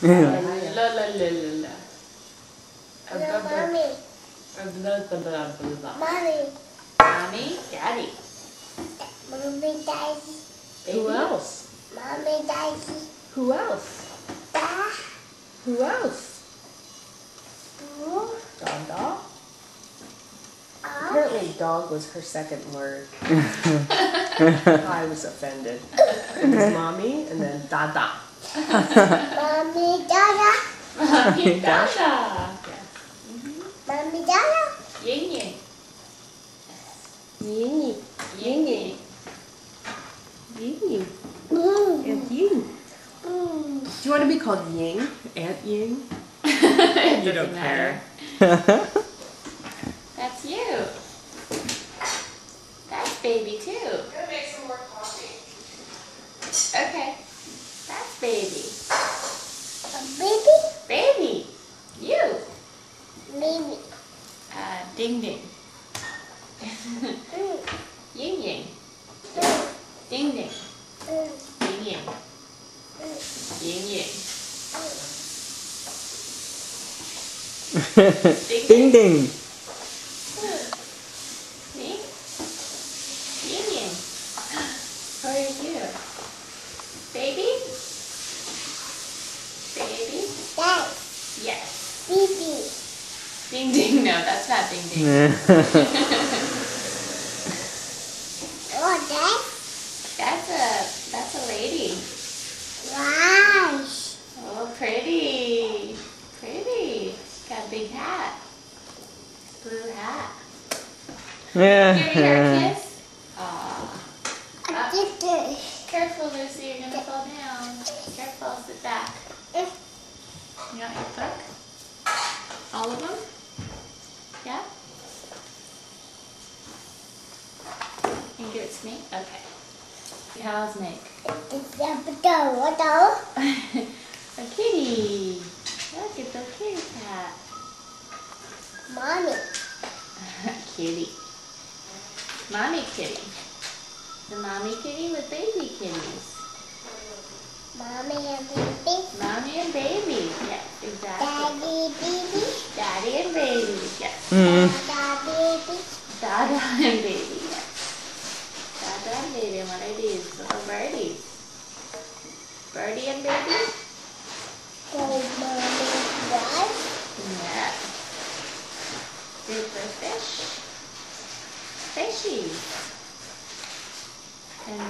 La la la la la. Mommy. Mommy. Mommy, Daddy. Mommy, Daddy. Who else? Mommy, Daddy. Who else? Dad. Who else? Who? Dog. Oh. Apparently dog was her second word. I was offended. It was mommy and then dada. Mommy, Dada. Mommy, dada. Mommy, Dada. Ying ying. Ying ying. Ying ying. Aunt Ying. Do you want to be called Ying? Aunt Ying? You don't care. That's you. That's baby too. I'm gonna make some more coffee. Okay. That's baby. A baby. Baby. You. Baby. Ding ding. Ying ying. Ding ding. Ying ying. Ying ying. Ding ding. See? Ying ying. How are you? Baby? Baby? Dad. Yes. Baby. Ding ding. No, that's not ding ding. Oh, Dad. That's a lady. Wow. Oh, pretty. Pretty. Got a big hat. Blue hat. Here, kiss. Aw. I did this. Careful, Lucy, you're gonna fall down. Careful, sit back. You want your book? All of them? Yeah? Can you give it to me? Okay. Cows make. It's a potato. A kitty. Look, it's a kitty cat. Mommy. Kitty. Mommy kitty. The mommy kitty with baby kitties. Mommy and baby. Mommy and baby. Yes, exactly. Daddy, baby. Daddy and baby. Yes. Dada, baby. Dada and baby. Yes. Dada and baby. What are these? Little birdies. Birdie and baby? So, mommy, dad. Yes. Super fish. Fishies. And